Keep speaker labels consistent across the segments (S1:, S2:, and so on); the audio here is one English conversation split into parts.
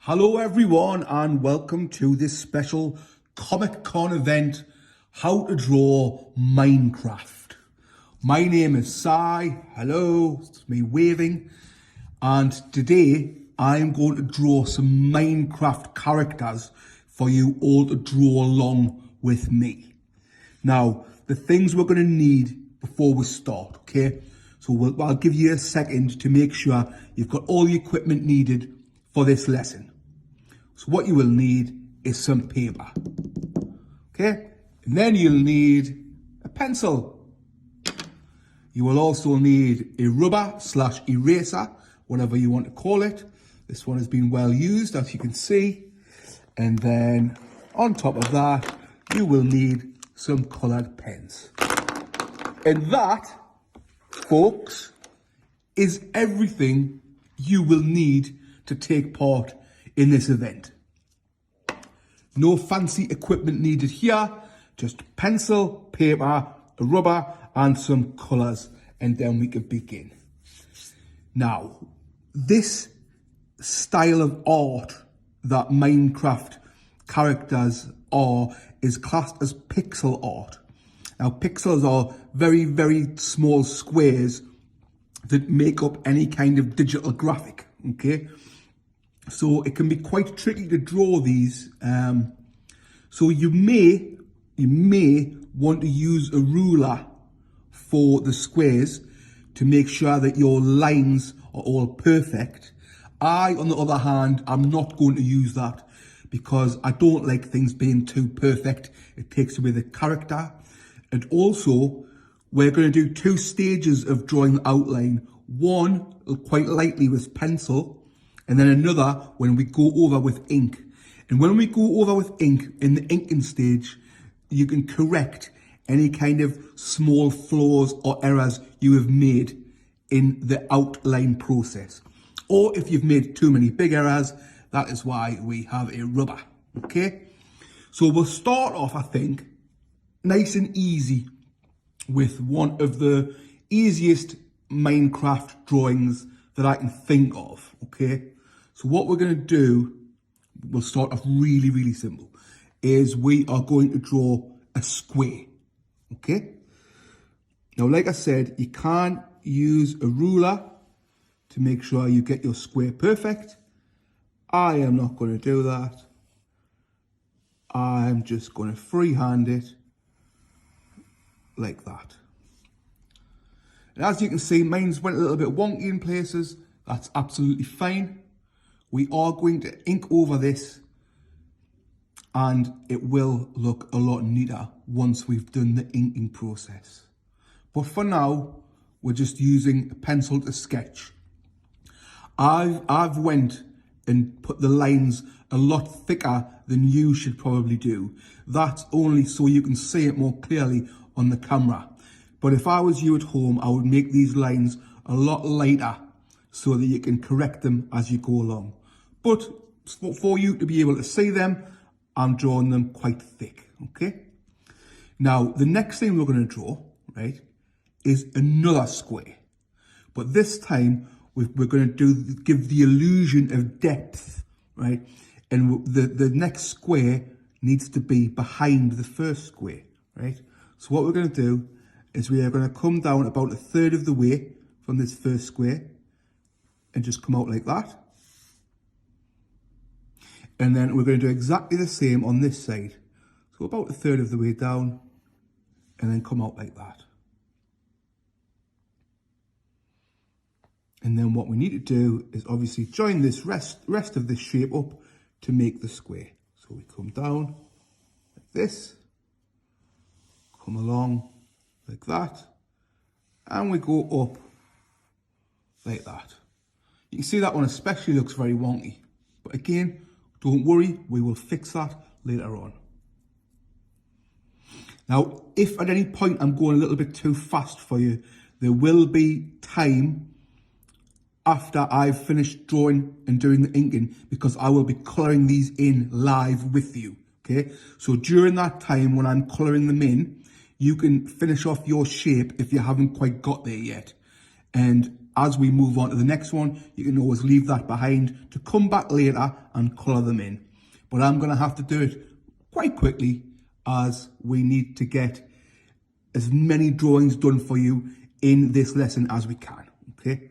S1: Hello everyone and welcome to this special Comic-Con event, How to Draw Minecraft. My name is Si, hello, it's me waving, and today I'm going to draw some Minecraft characters for you all to draw along with me. Now, the things we're going to need before we start, okay? So I'll give you a second to make sure you've got all the equipment needed for this lesson. So what you will need is some paper, okay? And then you'll need a pencil. You will also need a rubber/eraser, whatever you want to call it. This one has been well used, as you can see. And then on top of that, you will need some coloured pens. And that, folks, is everything you will need to take part in this event. No fancy equipment needed here, just pencil, paper, a rubber and some colours, and then we can begin. Now, this style of art that Minecraft characters are is classed as pixel art. Now, pixels are very, very small squares that make up any kind of digital graphic, okay? So it can be quite tricky to draw these. So you may want to use a ruler for the squares to make sure that your lines are all perfect. I, on the other hand, am not going to use that because I don't like things being too perfect. It takes away the character. And also, we're going to do two stages of drawing the outline. One, quite lightly with pencil, and then another when we go over with ink. And when we go over with ink in the inking stage, you can correct any kind of small flaws or errors you have made in the outline process. Or if you've made too many big errors, that is why we have a rubber, okay? So we'll start off, I think, nice and easy with one of the easiest Minecraft drawings that I can think of, okay? So what we're going to do, we'll start off really, really simple, is we are going to draw a square, okay? Now, like I said, you can't use a ruler to make sure you get your square perfect. I am not going to do that. I'm just going to freehand it like that. And as you can see, mine's went a little bit wonky in places. That's absolutely fine. We are going to ink over this and it will look a lot neater once we've done the inking process. But for now, we're just using a pencil to sketch. I've went and put the lines a lot thicker than you should probably do. That's only so you can see it more clearly on the camera. But if I was you at home, I would make these lines a lot lighter so that you can correct them as you go along. But for you to be able to see them, I'm drawing them quite thick, okay? Now, the next thing we're going to draw, right, is another square. But this time, we're going to give the illusion of depth, right? And the next square needs to be behind the first square, right? So what we're going to do is we are going to come down about a third of the way from this first square and just come out like that. And then we're going to do exactly the same on this side. So about a third of the way down and then come out like that. And then what we need to do is obviously join this rest of this shape up to make the square. So we come down like this, come along like that, and we go up like that. You can see that one especially looks very wonky. But again, don't worry, we will fix that later on. Now, if at any point I'm going a little bit too fast for you, there will be time after I've finished drawing and doing the inking because I will be colouring these in live with you, okay? So during that time when I'm colouring them in, you can finish off your shape if you haven't quite got there yet. And as we move on to the next one, you can always leave that behind to come back later and colour them in. But I'm going to have to do it quite quickly as we need to get as many drawings done for you in this lesson as we can, okay?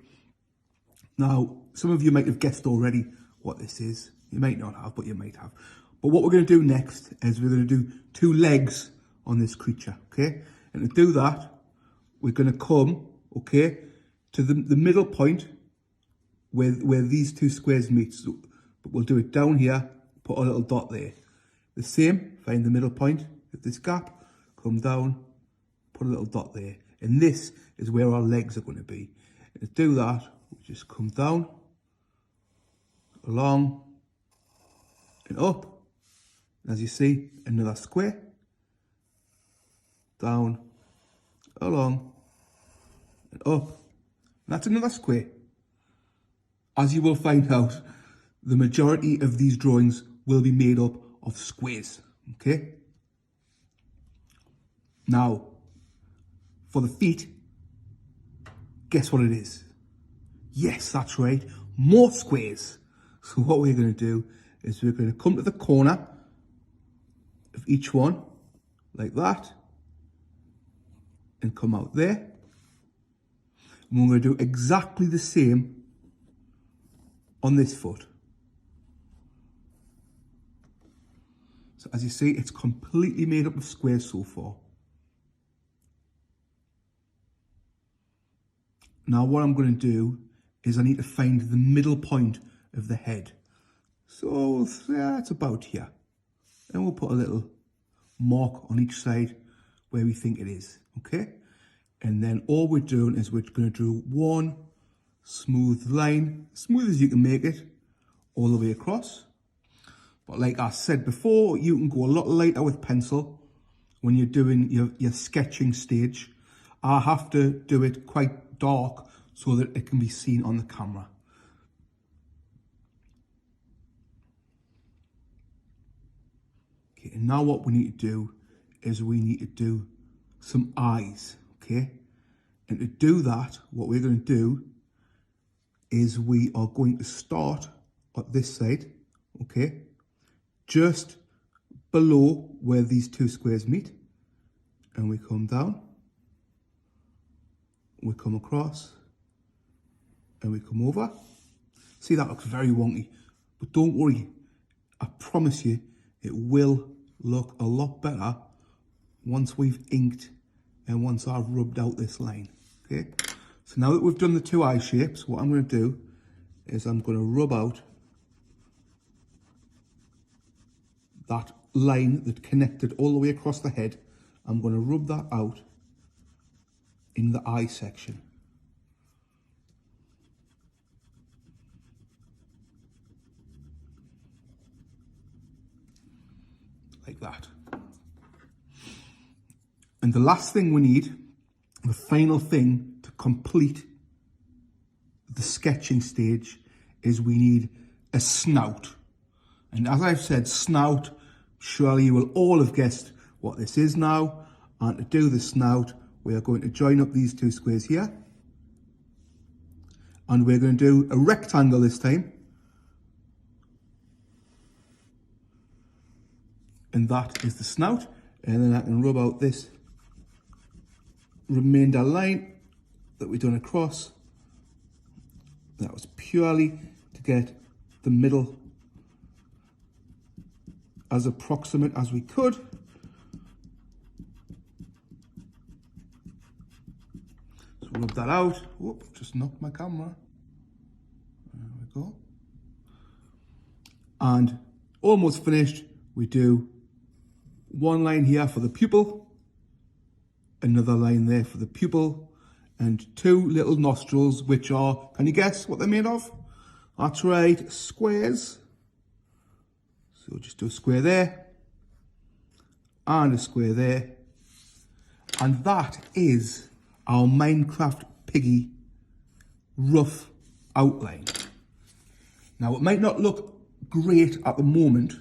S1: Now, some of you might have guessed already what this is. You might not have, but you might have. But what we're going to do next is we're going to do 2 legs on this creature, okay? And to do that, we're going to come, okay, to the middle point where these 2 squares meet. So, but we'll do it down here, put a little dot there. The same, find the middle point of this gap, come down, put a little dot there. And this is where our legs are going to be. And to do that, we just come down, along, and up. And as you see, another square, down, along, and up. And that's another square. As you will find out, the majority of these drawings will be made up of squares, okay? Now, for the feet, guess what it is? Yes, that's right, more squares. So what we're going to do is we're going to come to the corner of each one, like that, and come out there. And we're going to do exactly the same on this foot. So as you see, it's completely made up of squares so far. Now what I'm going to do is I need to find the middle point of the head. So yeah, it's about here. And we'll put a little mark on each side where we think it is, okay? And then all we're doing is we're going to do one smooth line, smooth as you can make it, all the way across. But like I said before, you can go a lot lighter with pencil when you're doing your sketching stage. I have to do it quite dark so that it can be seen on the camera. Okay, and now what we need to do is we need to do some eyes, okay? And to do that, what we're going to do is we are going to start at this side, okay? Just below where these 2 squares meet. And we come down, we come across, and we come over. See, that looks very wonky, but don't worry. I promise you, it will look a lot better once we've inked and once I've rubbed out this line, okay? So now that we've done the 2 eye shapes, what I'm going to do is I'm going to rub out that line that connected all the way across the head. I'm going to rub that out in the eye section. Like that. And the last thing we need, the final thing to complete the sketching stage, is we need a snout. And as I've said, snout, surely you will all have guessed what this is now. And to do the snout, we are going to join up these 2 squares here. And we're going to do a rectangle this time. And that is the snout. And then I can rub out this remainder line that we've done across. That was purely to get the middle as approximate as we could. So rub that out. Whoop, just knocked my camera. There we go. And almost finished. We do one line here for the pupil, another line there for the pupil, and 2 little nostrils, which are, can you guess what they're made of? That's right, squares. So just do a square there, and a square there. And that is our Minecraft piggy rough outline. Now, it might not look great at the moment,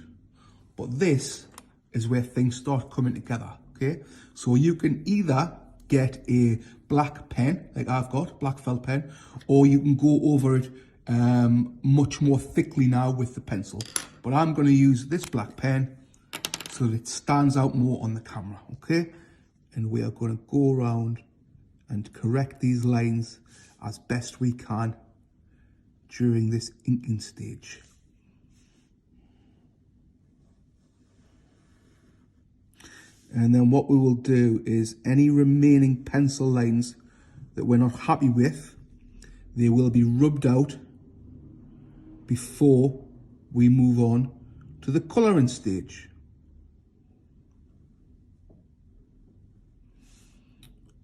S1: but this is where things start coming together, okay? So you can either get a black pen, like I've got, black felt pen, or you can go over it much more thickly now with the pencil. But I'm going to use this black pen so that it stands out more on the camera, okay? And we are going to go around and correct these lines as best we can during this inking stage. And then what we will do is any remaining pencil lines that we're not happy with, they will be rubbed out before we move on to the colouring stage.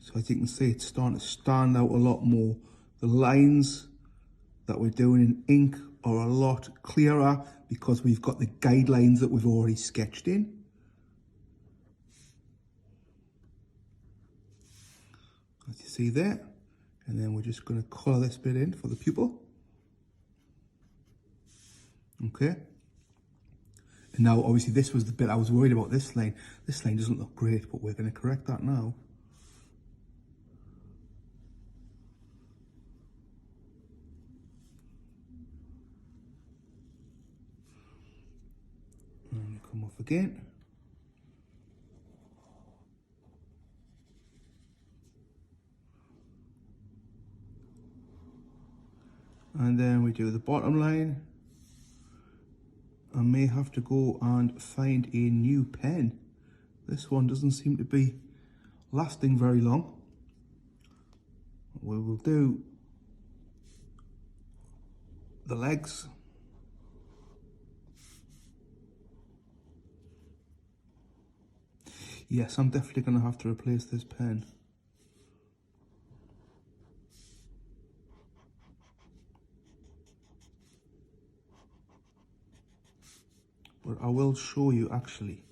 S1: So as you can see, it's starting to stand out a lot more. The lines that we're doing in ink are a lot clearer because we've got the guidelines that we've already sketched in. As you see there, and then we're just going to colour this bit in for the pupil. Okay. And now, obviously, this was the bit I was worried about. This line doesn't look great, but we're going to correct that now. And you come off again. And then we do the bottom line. I may have to go and find a new pen. This one doesn't seem to be lasting very long. We will do the legs. Yes, I'm definitely going to have to replace this pen. But I will show you actually,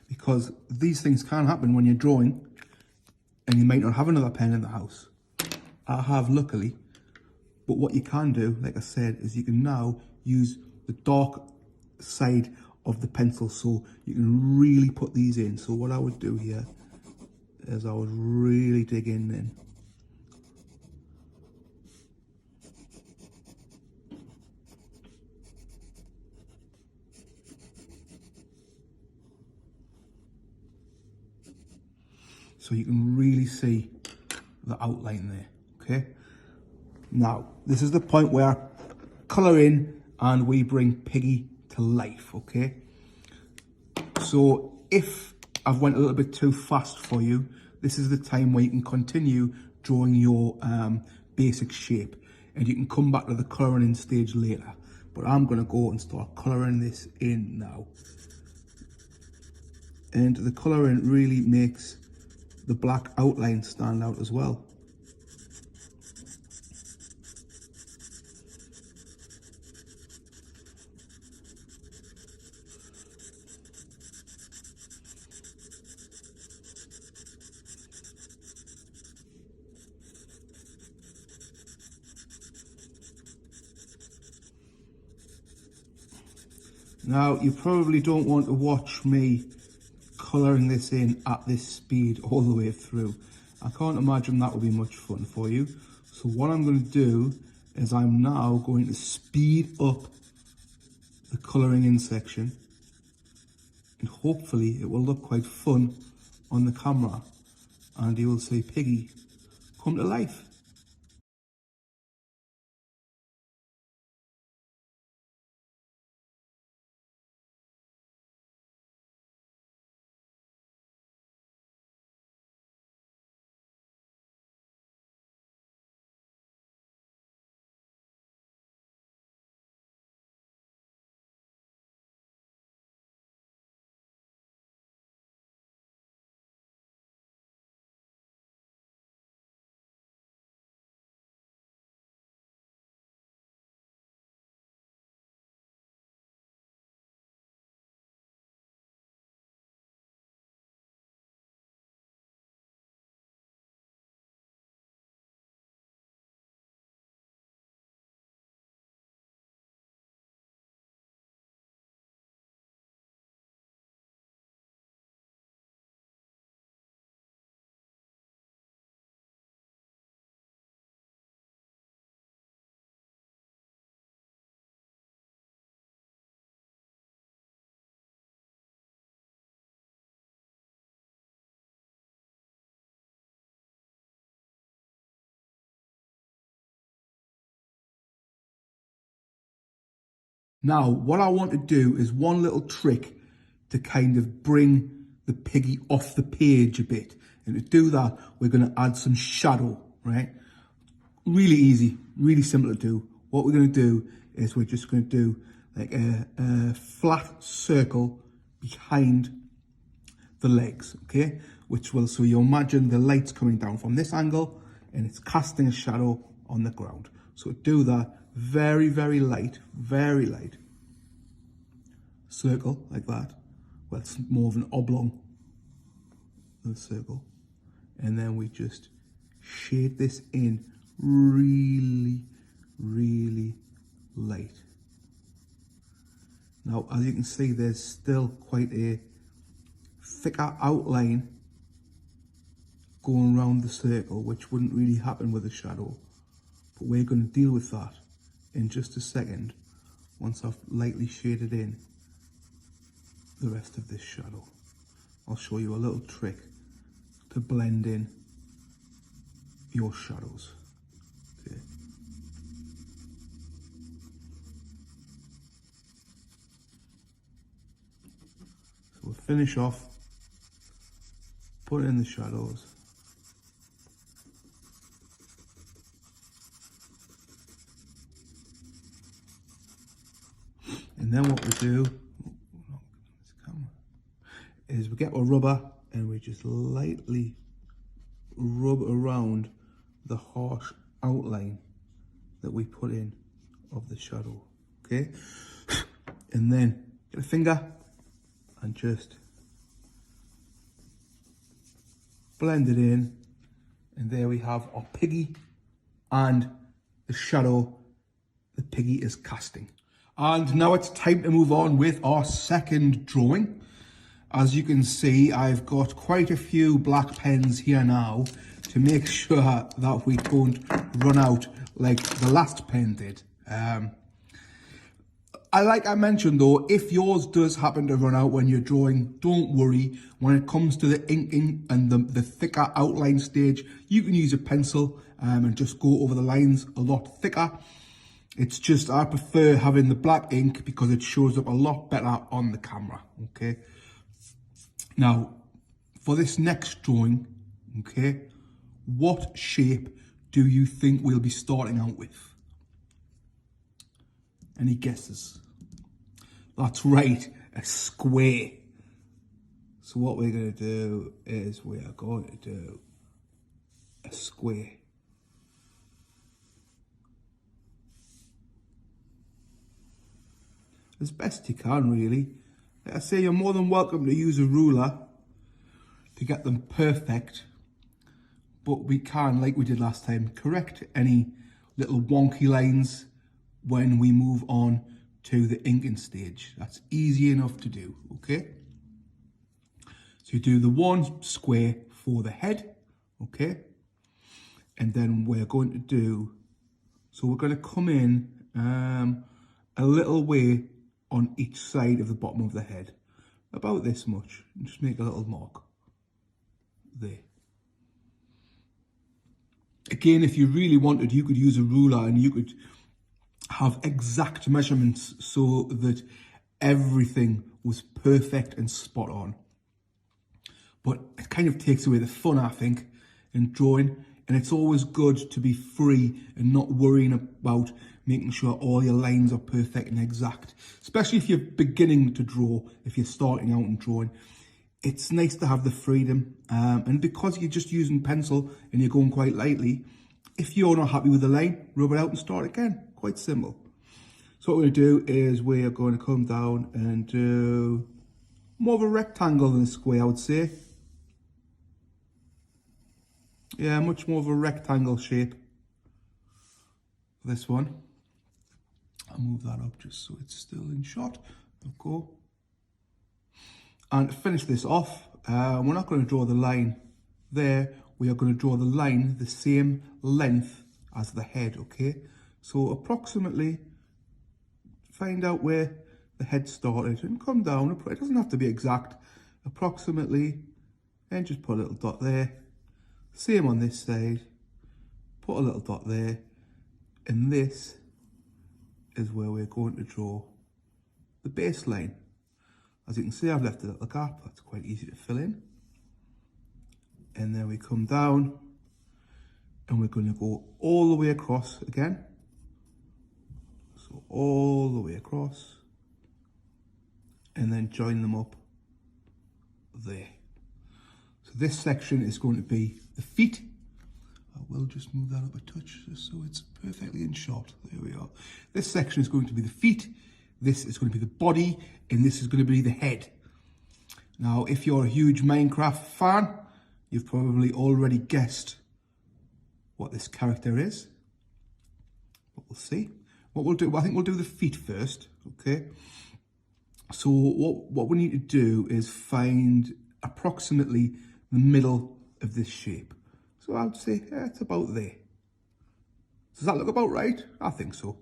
S1: because these things can happen when you're drawing and you might not have another pen in the house. I have, luckily, but what you can do, like I said, is you can now use the dark side of the pencil so you can really put these in. So what I would do here is I would really dig in then. So you can really see the outline there, okay? Now, this is the point where I colour in and we bring Piggy to life, okay? So if I've went a little bit too fast for you, this is the time where you can continue drawing your basic shape and you can come back to the colouring in stage later. But I'm going to go and start colouring this in now. And the colouring really makes the black outline stand out as well. Now, you probably don't want to watch me colouring this in at this speed all the way through. I can't imagine that would be much fun for you. So what I'm going to do is I'm now going to speed up the colouring in section, and hopefully it will look quite fun on the camera and you will see Piggy come to life. Now, what I want to do is one little trick to kind of bring the piggy off the page a bit. And to do that, we're going to add some shadow, right? Really easy, really simple to do. What we're going to do is we're just going to do like a flat circle behind the legs, okay? Which will, so you imagine the light's coming down from this angle and it's casting a shadow on the ground. So do that, very, very light circle like that. Well, it's more of an oblong circle. And then we just shade this in really, really light. Now, as you can see, there's still quite a thicker outline going around the circle, which wouldn't really happen with a shadow. But we're going to deal with that in just a second, once I've lightly shaded in the rest of this shadow. I'll show you a little trick to blend in your shadows. Okay. So we'll finish off, put in the shadows. And then what we do is we get our rubber and we just lightly rub around the harsh outline that we put in of the shadow, okay? And then get a finger and just blend it in, and there we have our piggy and the shadow the piggy is casting. And now it's time to move on with our second drawing. As you can see, I've got quite a few black pens here now to make sure that we don't run out like the last pen did. Like I mentioned though, if yours does happen to run out when you're drawing, don't worry. When it comes to the inking and the thicker outline stage, you can use a pencil and just go over the lines a lot thicker. It's just, I prefer having the black ink because it shows up a lot better on the camera, okay? Now, for this next drawing, okay, what shape do you think we'll be starting out with? Any guesses? That's right, a square. So what we're going to do is we are going to do a square. As best you can, really. Like I say, you're more than welcome to use a ruler to get them perfect. But we can, like we did last time, correct any little wonky lines when we move on to the inking stage. That's easy enough to do, okay? So you do the one square for the head, okay? And then we're going to do, so we're going to come in a little way on each side of the bottom of the head, about this much, and just make a little mark there. Again, if you really wanted, you could use a ruler and you could have exact measurements so that everything was perfect and spot on. But it kind of takes away the fun, I think, in drawing. And it's always good to be free and not worrying about making sure all your lines are perfect and exact. Especially if you're beginning to draw, if you're starting out and drawing. It's nice to have the freedom. And because you're just using pencil and you're going quite lightly, if you're not happy with the line, rub it out and start again. Quite simple. So what we're going to do is we are going to come down and do more of a rectangle than a square, I would say. Yeah, much more of a rectangle shape for this one. I'll move that up just so it's still in shot. Okay. And to finish this off, we're not going to draw the line there. We are going to draw the line the same length as the head, okay? So approximately find out where the head started and come down. It doesn't have to be exact. Approximately, and just put a little dot there. Same on this side, put a little dot there, and this is where we're going to draw the baseline. As you can see, I've left a little gap. That's quite easy to fill in. And then we come down and we're going to go all the way across again. So all the way across and then join them up there. So this section is going to be the feet. I will just move that up a touch just so it's perfectly in shot. There we are. This section is going to be the feet. This is going to be the body, and this is going to be the head. Now, if you're a huge Minecraft fan, you've probably already guessed what this character is. But we'll see. What we'll do, I think we'll do the feet first, okay? So what we need to do is find approximately the middle of this shape. So I'd say it's about there. Does that look about right? I think so.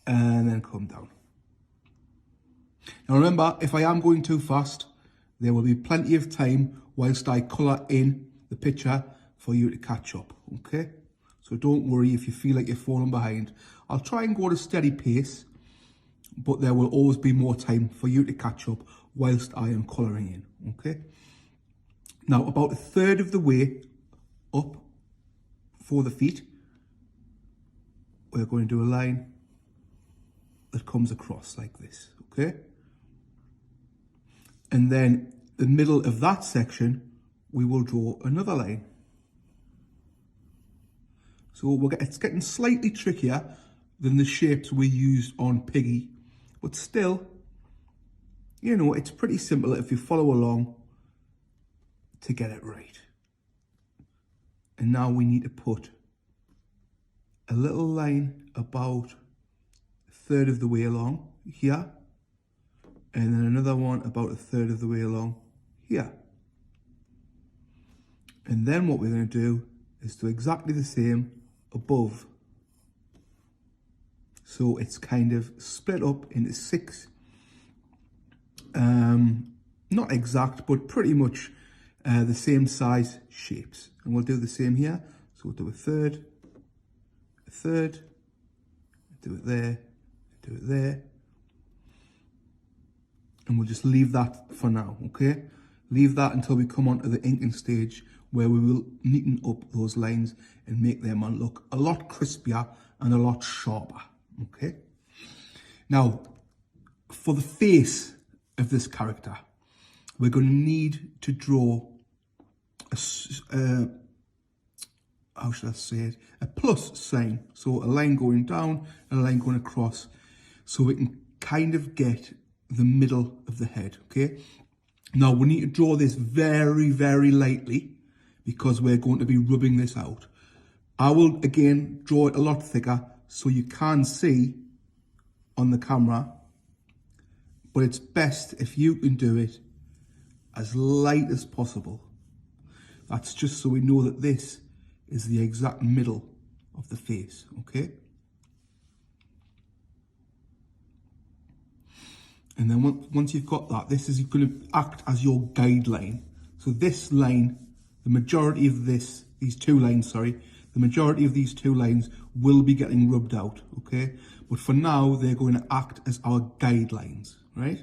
S1: And then come down. Now remember, if I am going too fast, there will be plenty of time whilst I colour in the picture for you to catch up, okay? So don't worry if you feel like you're falling behind. I'll try and go at a steady pace, but there will always be more time for you to catch up whilst I am colouring in, okay? Now, about a third of the way up for the feet, we're going to do a line that comes across like this, okay? And then the middle of that section, we will draw another line. So it's getting slightly trickier than the shapes we used on Piggy, but still, you know, it's pretty simple if you follow along to get it right. And now we need to put a little line about a third of the way along here, and then another one about a third of the way along here. And then what we're going to do is do exactly the same above. So it's kind of split up into 6, not exact, but pretty much the same size shapes. And we'll do the same here. So we'll do a third, do it there, do it there. And we'll just leave that for now, okay? Leave that until we come on to the inking stage where we will neaten up those lines and make them look a lot crispier and a lot sharper, okay? Now, for the face of this character, we're going to need to draw how should I say it? A plus sign. So a line going down and a line going across, so we can kind of get the middle of the head, okay? Now we need to draw this very, very lightly because we're going to be rubbing this out. I will again draw it a lot thicker so you can see on the camera, but it's best if you can do it as light as possible. That's just so we know that this is the exact middle of the face, okay? And then once you've got that, this is going to act as your guideline. So this line, the majority of these two lines will be getting rubbed out, okay? But for now, they're going to act as our guidelines, right?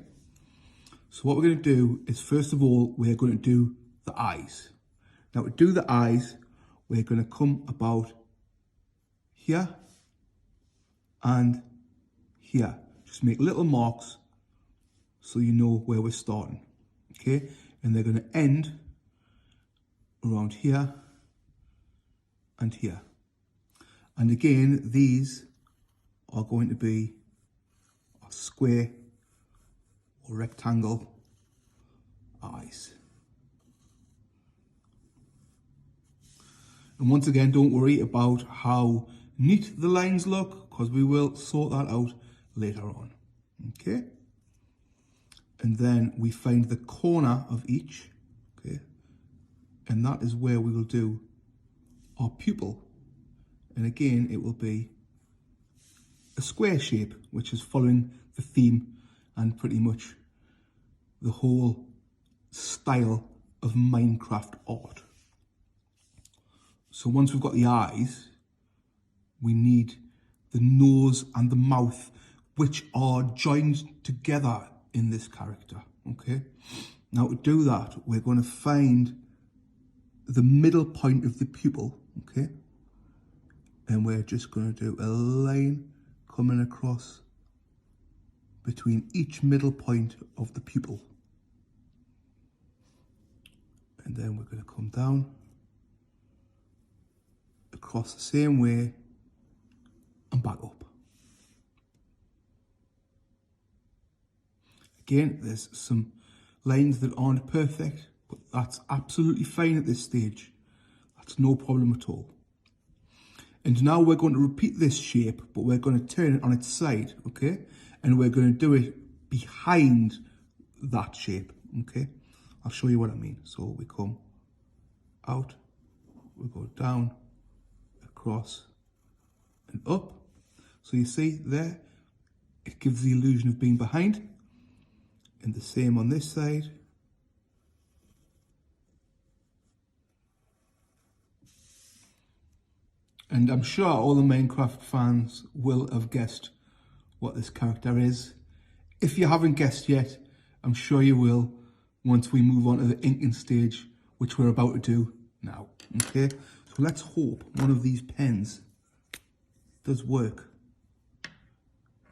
S1: So what we're going to do is, first of all, we're going to do the eyes. Now to do the eyes, we're going to come about here and here. Just make little marks so you know where we're starting, okay? And they're going to end around here and here. And again, these are going to be a square or rectangle eyes. And once again, don't worry about how neat the lines look, because we will sort that out later on, okay? And then we find the corner of each, okay? And that is where we will do our pupil. And again, it will be a square shape, which is following the theme and pretty much the whole style of Minecraft art. So once we've got the eyes, we need the nose and the mouth which are joined together in this character, okay? Now to do that, we're going to find the middle point of the pupil, okay? And we're just going to do a line coming across between each middle point of the pupil. And then we're going to come down across the same way and back up. Again, there's some lines that aren't perfect, but that's absolutely fine at this stage. That's no problem at all. And now we're going to repeat this shape, but we're going to turn it on its side, okay? And we're going to do it behind that shape, okay? I'll show you what I mean. So we come out, we go down, across, and up. So you see there, it gives the illusion of being behind. And the same on this side. And I'm sure all the Minecraft fans will have guessed what this character is. If you haven't guessed yet, I'm sure you will once we move on to the inking stage, which we're about to do now, okay? So let's hope one of these pens does work.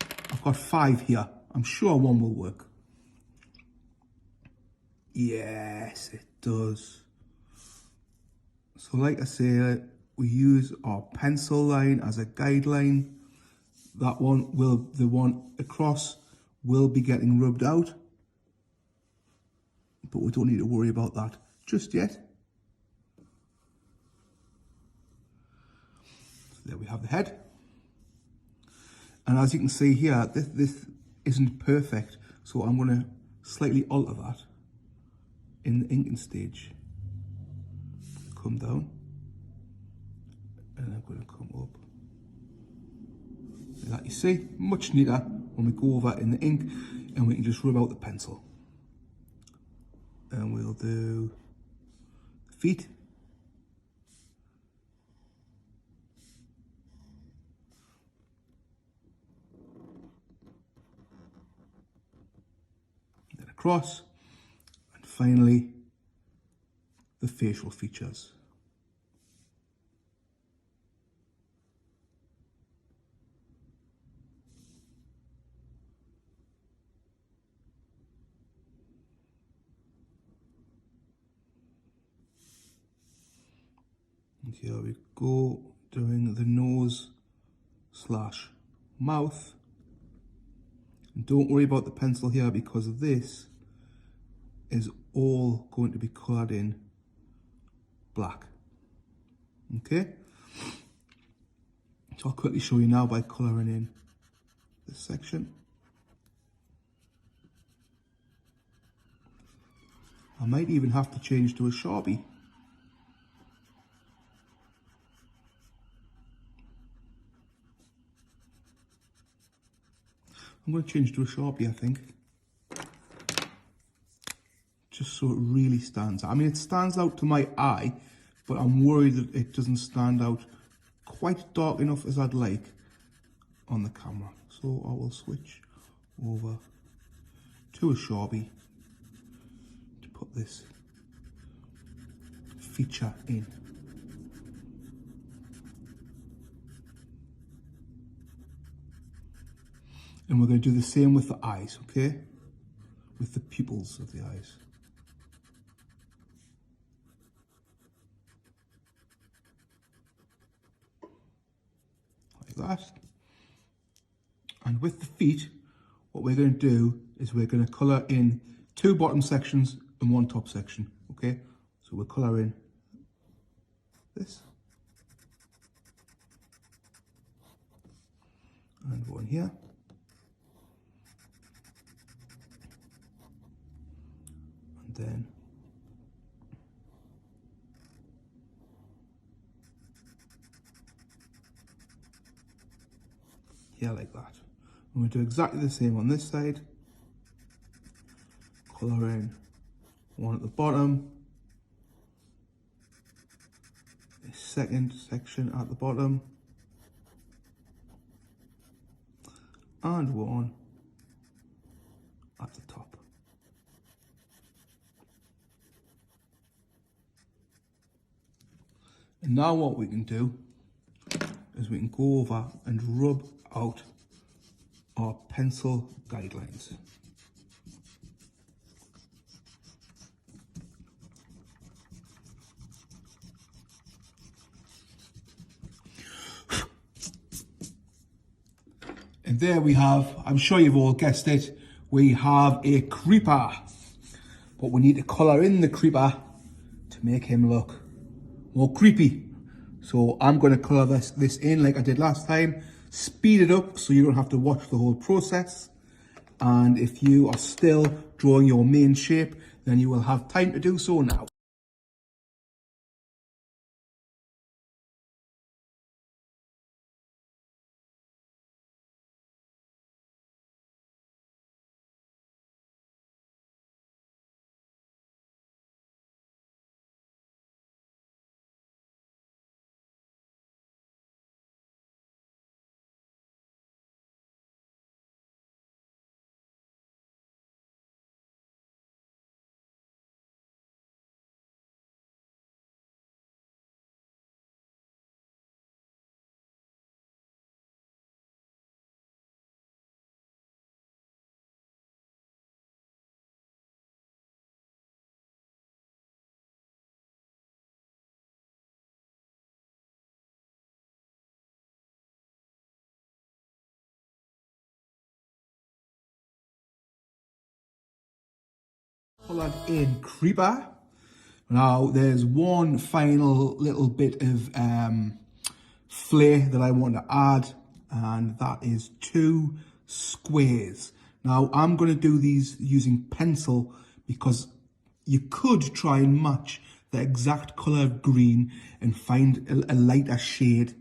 S1: I've got 5 here. I'm sure one will work. Yes, it does. So like I say, we use our pencil line as a guideline. That one will, the one across will be getting rubbed out, but we don't need to worry about that just yet. So there we have the head. And as you can see here, this isn't perfect, so I'm going to slightly alter that in the inking stage. Come down, and I'm going to come up. Like that, you see, much neater when we go over in the ink, and we can just rub out the pencil. And we'll do the feet. Then across. Finally, the facial features. And here we go, doing the nose / mouth. And don't worry about the pencil here, because this is all going to be coloured in black. Okay? So I'll quickly show you now by colouring in this section. I might even have to change to a Sharpie. I'm going to change to a Sharpie, I think. Just so it really stands out. I mean, it stands out to my eye, but I'm worried that it doesn't stand out quite dark enough as I'd like on the camera. So I will switch over to a Sharpie to put this feature in. And we're going to do the same with the eyes, okay? With the pupils of the eyes. Like that. And with the feet, what we're going to do is we're going to colour in 2 bottom sections and 1 top section, okay? So we'll colour in this. And one here. And then here like that. And we'll do exactly the same on this side. Colour in 1 at the bottom, a second section at the bottom, and one at the top. And now what we can do is we can go over and rub out our pencil guidelines. And there we have, I'm sure you've all guessed it, we have a creeper. But we need to colour in the creeper to make him look more creepy. So I'm going to colour this in like I did last time, speed it up so you don't have to watch the whole process. And if you are still drawing your main shape, then you will have time to do so now. Coloured in creeper. Now there's one final little bit of flair that I want to add, and that is 2 squares. Now I'm going to do these using pencil because you could try and match the exact colour of green and find a lighter shade,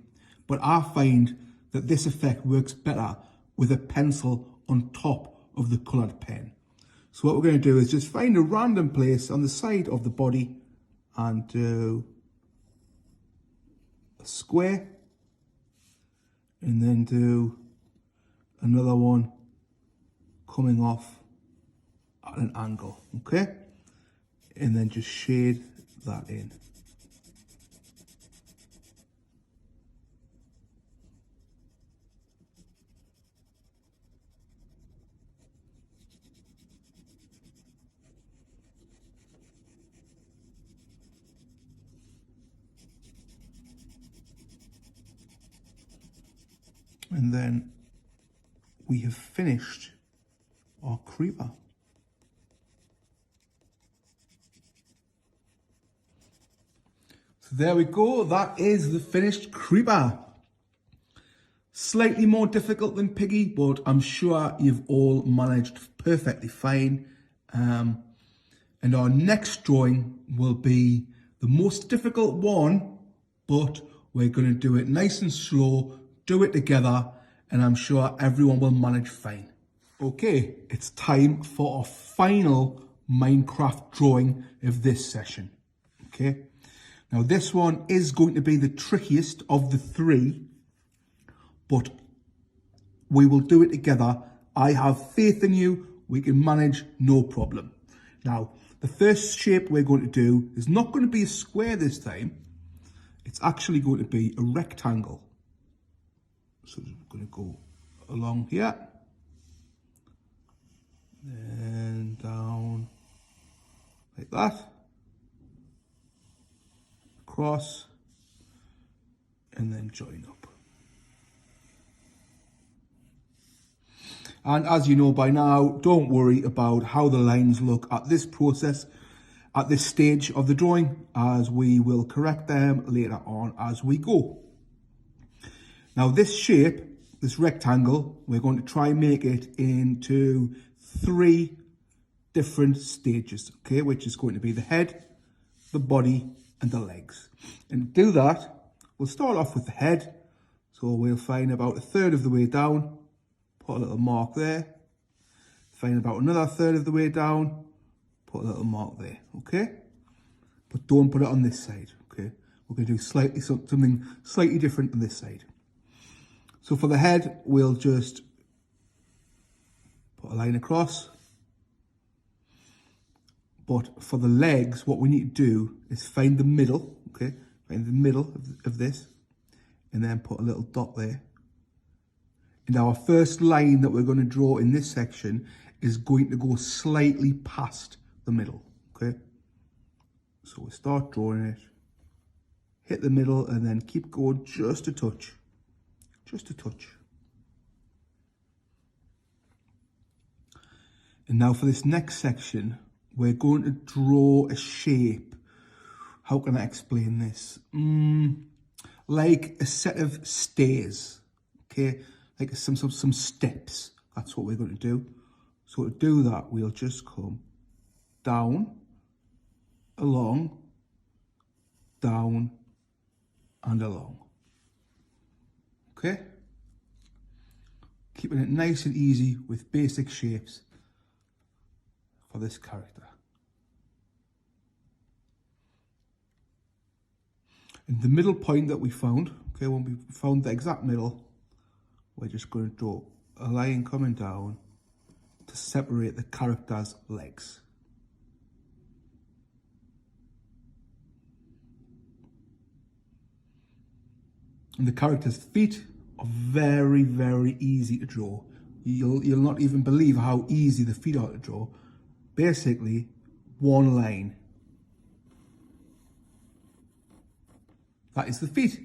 S1: but I find that this effect works better with a pencil on top of the coloured pen. So what we're going to do is just find a random place on the side of the body and do a square, and then do another one coming off at an angle, okay? And then just shade that in. And then we have finished our creeper. So there we go, that is the finished creeper. Slightly more difficult than Piggy, but I'm sure you've all managed perfectly fine. And our next drawing will be the most difficult one, but we're going to do it nice and slow, do it together, and I'm sure everyone will manage fine. Okay, it's time for our final Minecraft drawing of this session. Okay, now this one is going to be the trickiest of the 3, but we will do it together. I have faith in you, we can manage no problem. Now, the first shape we're going to do is not going to be a square this time, it's actually going to be a rectangle. So we're going to go along here, and down like that, across, and then join up. And as you know by now, don't worry about how the lines look at this process, at this stage of the drawing, as we will correct them later on as we go. Now this shape, this rectangle, we're going to try and make it into 3 different stages, okay, which is going to be the head, the body, and the legs. And to do that, we'll start off with the head. So we'll find about 1/3 of the way down, put a little mark there. Find about another 1/3 of the way down, put a little mark there, okay? But don't put it on this side, okay? We're going to do something slightly different on this side. So for the head, we'll just a line across. But for the legs, what we need to do is find the middle, okay? Find the middle of this, and then put a little dot there. And our first line that we're going to draw in this section is going to go slightly past the middle, okay? So we start drawing it, hit the middle, and then keep going just a touch, just a touch. And now for this next section, we're going to draw a shape. How can I explain this? Like a set of stairs, okay? Like some steps. That's what we're going to do. So to do that, we'll just come down, along, down, and along. Okay? Keeping it nice and easy with basic shapes for this character. And the middle point that we found, okay, when we found the exact middle, we're just going to draw a line coming down to separate the character's legs. And the character's feet are very, very easy to draw. You'll not even believe how easy the feet are to draw. Basically, one line. That is the feet.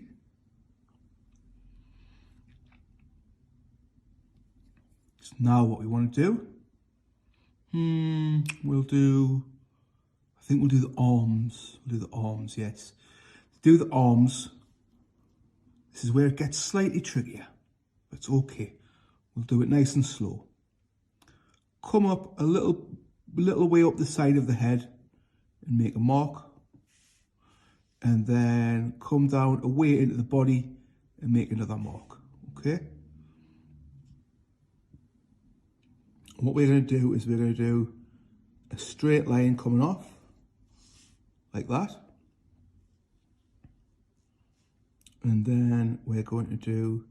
S1: So now what we want to do, I think we'll do the arms. We'll do the arms, yes. To do the arms, this is where it gets slightly trickier. It's okay. We'll do it nice and slow. Come up a little way up the side of the head and make a mark. And then come down away into the body and make another mark, okay? What we're going to do is we're going to do a straight line coming off, like that. And then we're going to do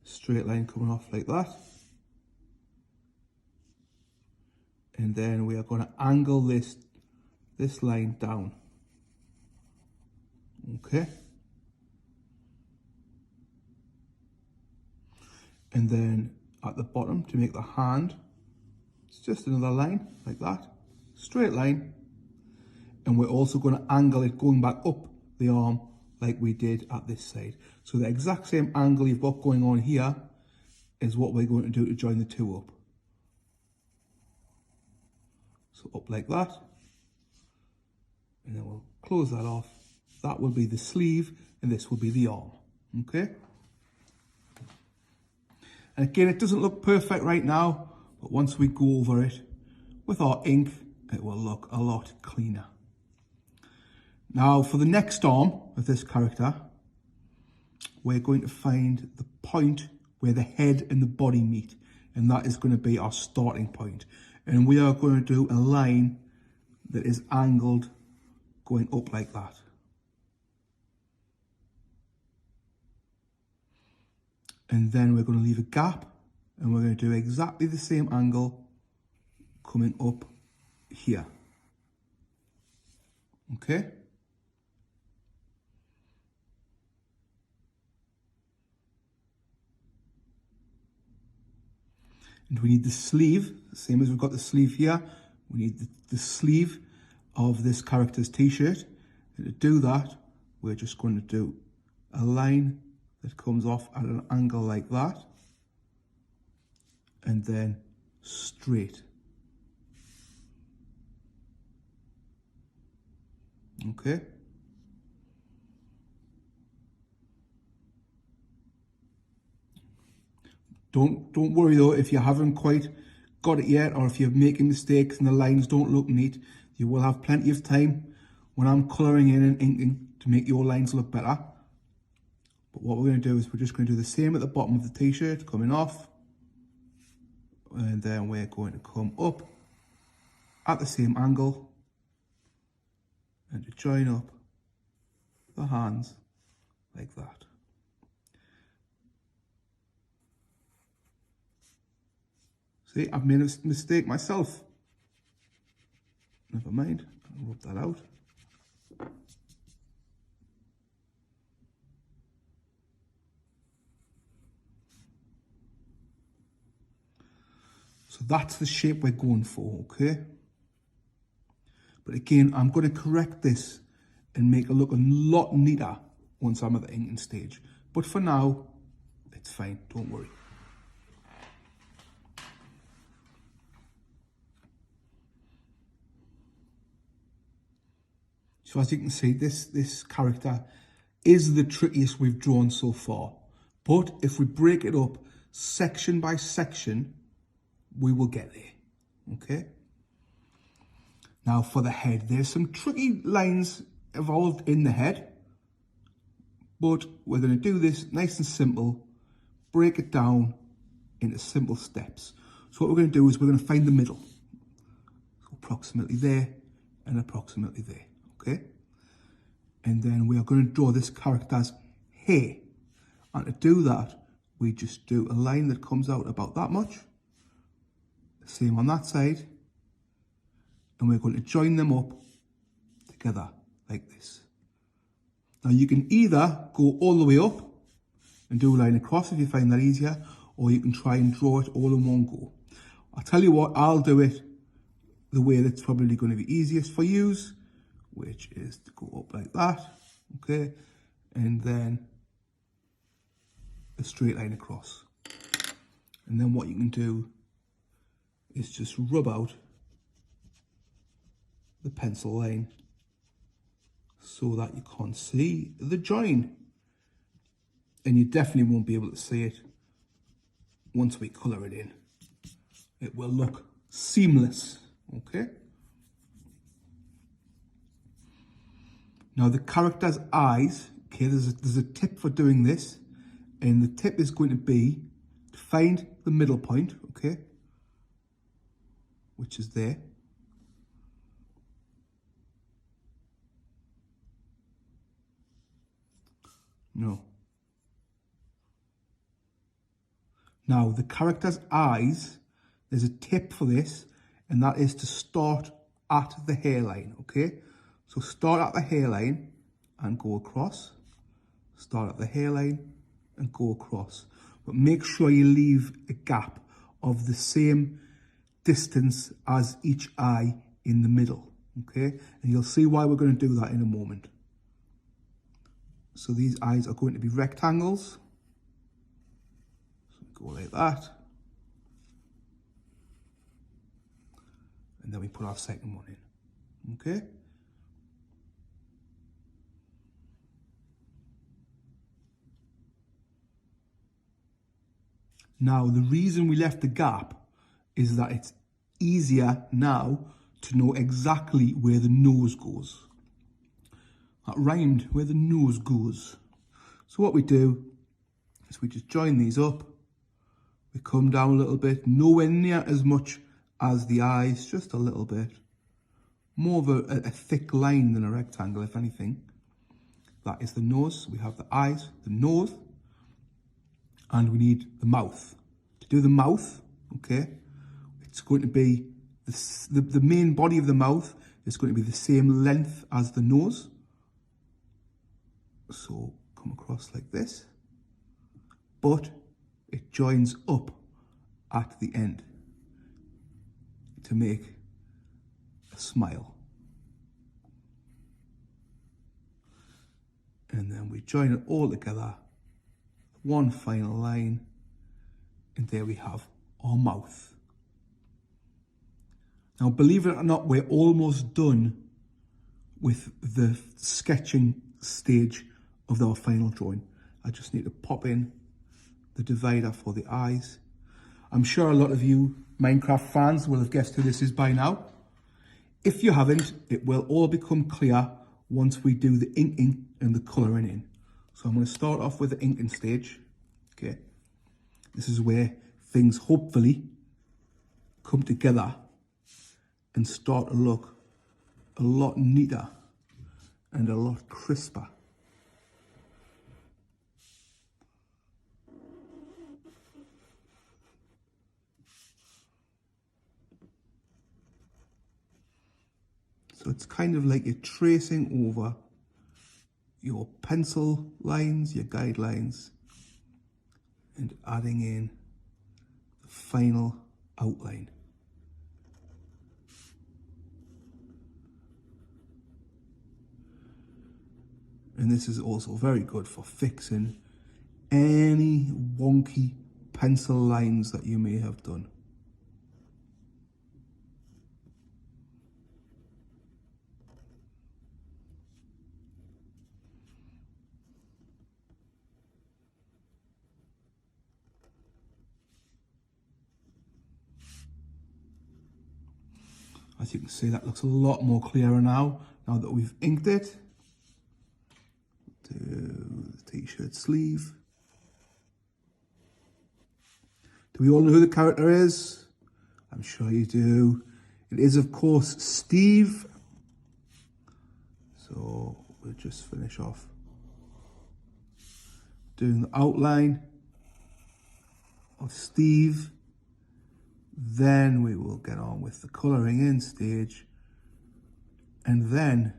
S1: a straight line coming off like that. And then we are going to angle this line down. Okay. And then at the bottom, to make the hand, it's just another line like that, straight line. And we're also going to angle it going back up the arm like we did at this side. So the exact same angle you've got going on here is what we're going to do to join the two up. So up like that. And then we'll close that off. That will be the sleeve and this will be the arm, okay? And again, it doesn't look perfect right now, but once we go over it with our ink, it will look a lot cleaner. Now for the next arm of this character, we're going to find the point where the head and the body meet, and that is going to be our starting point. And we are going to do a line that is angled going up like that. And then we're going to leave a gap and we're going to do exactly the same angle coming up here. Okay? And we need the sleeve, same as we've got the sleeve here. We need the sleeve of this character's t-shirt. And to do that, we're just going to do a line that comes off at an angle like that, and then straight. Okay. Don't worry though if you haven't quite got it yet, or if you're making mistakes and the lines don't look neat. You will have plenty of time when I'm colouring in and inking to make your lines look better. But what we're going to do is we're just going to do the same at the bottom of the t-shirt, coming off. And then we're going to come up at the same angle and to join up the hands like that. See, I've made a mistake myself. Never mind, I'll rub that out. So that's the shape we're going for, okay? But again, I'm going to correct this and make it look a lot neater once I'm at the inking stage. But for now, it's fine, don't worry. So as you can see, this character is the trickiest we've drawn so far. But if we break it up section by section, we will get there, okay? Now for the head, there's some tricky lines involved in the head, but we're going to do this nice and simple, break it down into simple steps. So what we're going to do is we're going to find the middle, so approximately there and approximately there, okay? And then we are going to draw this character's hair, and to do that, we just do a line that comes out about that much. Same on that side, and we're going to join them up together like this. Now you can either go all the way up and do a line across if you find that easier, or you can try and draw it all in one go. I'll tell you what, I'll do it the way that's probably going to be easiest for you, which is to go up like that, okay, and then a straight line across. And then what you can do is just rub out the pencil line so that you can't see the join. And you definitely won't be able to see it once we colour it in. It will look seamless, okay? Now the character's eyes, okay, there's a tip for doing this, and the tip is going to be to find the middle point, okay, which is there. No. Now the character's eyes, there's a tip for this, and that is to start at the hairline, okay? So start at the hairline and go across. Start at the hairline and go across. But make sure you leave a gap of the same distance as each eye in the middle, okay? And you'll see why we're going to do that in a moment. So these eyes are going to be rectangles. So go like that. And then we put our second one in, okay? Now, the reason we left the gap is that it's easier now to know exactly where the nose goes. That rhymed, where the nose goes. So what we do is we just join these up. We come down a little bit, nowhere near as much as the eyes, just a little bit. More of a thick line than a rectangle, if anything. That is the nose. We have the eyes, the nose, and we need the mouth. To do the mouth, okay, it's going to be, the main body of the mouth is going to be the same length as the nose. So come across like this, but it joins up at the end to make a smile. And then we join it all together, one final line, and there we have our mouth. Now, believe it or not, we're almost done with the sketching stage of our final drawing. I just need to pop in the divider for the eyes. I'm sure a lot of you Minecraft fans will have guessed who this is by now. If you haven't, it will all become clear once we do the inking and the colouring in. So I'm going to start off with the inking stage. Okay, this is where things hopefully come together and start to look a lot neater and a lot crisper. So it's kind of like you're tracing over your pencil lines, your guidelines, and adding in the final outline. And this is also very good for fixing any wonky pencil lines that you may have done. As you can see, that looks a lot more clearer now that we've inked it. Do the t-shirt sleeve. Do we all know who the character is? I'm sure you do. It is, of course, Steve. So we'll just finish off doing the outline of Steve. Then we will get on with the colouring in stage. And then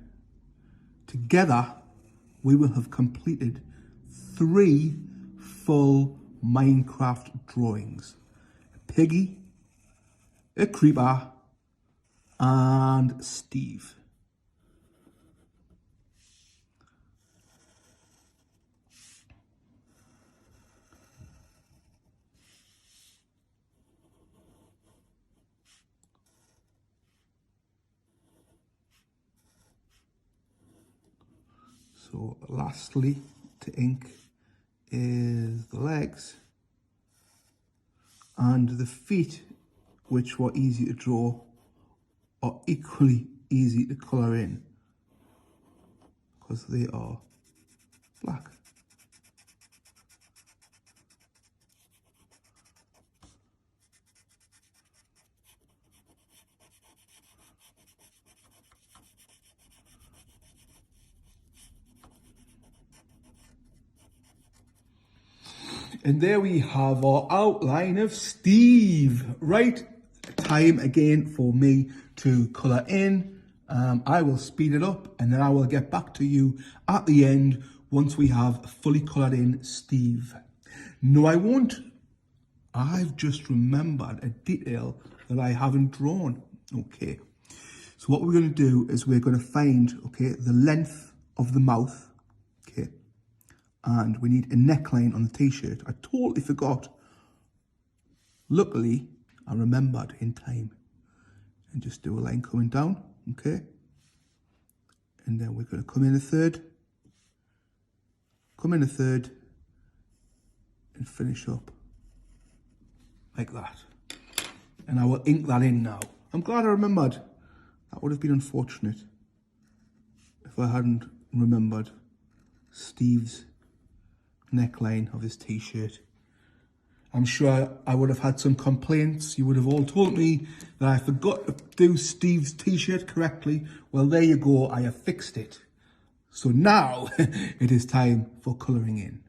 S1: together we will have completed 3 full Minecraft drawings. A piggy, a creeper, and Steve. So lastly, to ink is the legs and the feet, which were easy to draw, are equally easy to colour in because they are black. And there we have our outline of Steve. Right, time again for me to colour in. I will speed it up and then I will get back to you at the end once we have fully coloured in Steve. No, I won't. I've just remembered a detail that I haven't drawn. Okay, so what we're going to do is we're going to find, okay, the length of the mouth. Okay, and we need a neckline on the t-shirt. I totally forgot. Luckily, I remembered in time. And just do a line coming down, okay? And then we're going to come in a third, and finish up like that. And I will ink that in now. I'm glad I remembered. That would have been unfortunate if I hadn't remembered Steve's neckline of his t-shirt. I'm sure I would have had some complaints. You would have all told me that I forgot to do Steve's t-shirt correctly. Well, there you go. I have fixed it. So now it is time for colouring in.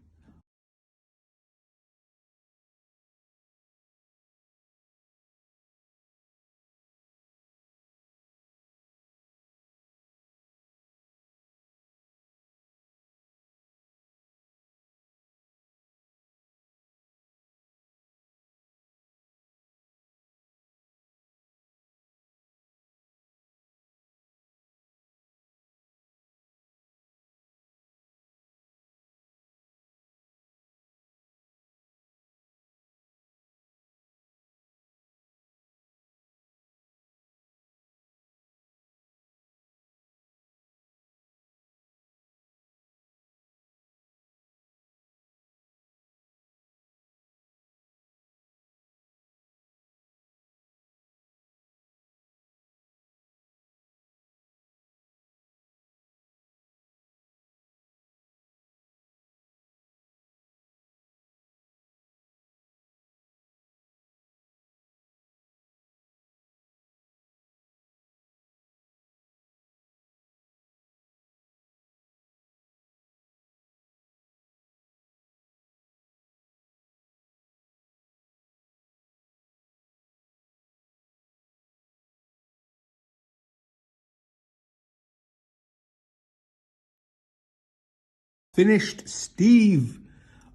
S1: finished Steve.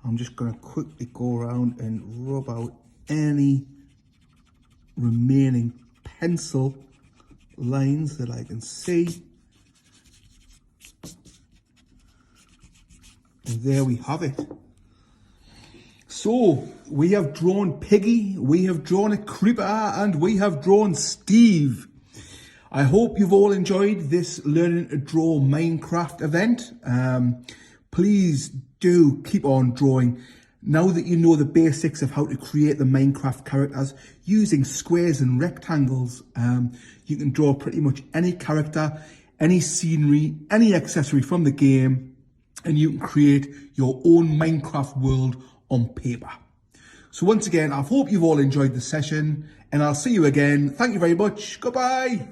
S1: I'm just going to quickly go around and rub out any remaining pencil lines that I can see. And there we have it. So we have drawn Piggy, we have drawn a Creeper, and we have drawn Steve. I hope you've all enjoyed this Learning to Draw Minecraft event. Please do keep on drawing. Now that you know the basics of how to create the Minecraft characters using squares and rectangles, you can draw pretty much any character, any scenery, any accessory from the game, and you can create your own Minecraft world on paper. So once again, I hope you've all enjoyed the session, and I'll see you again. Thank you very much. Goodbye.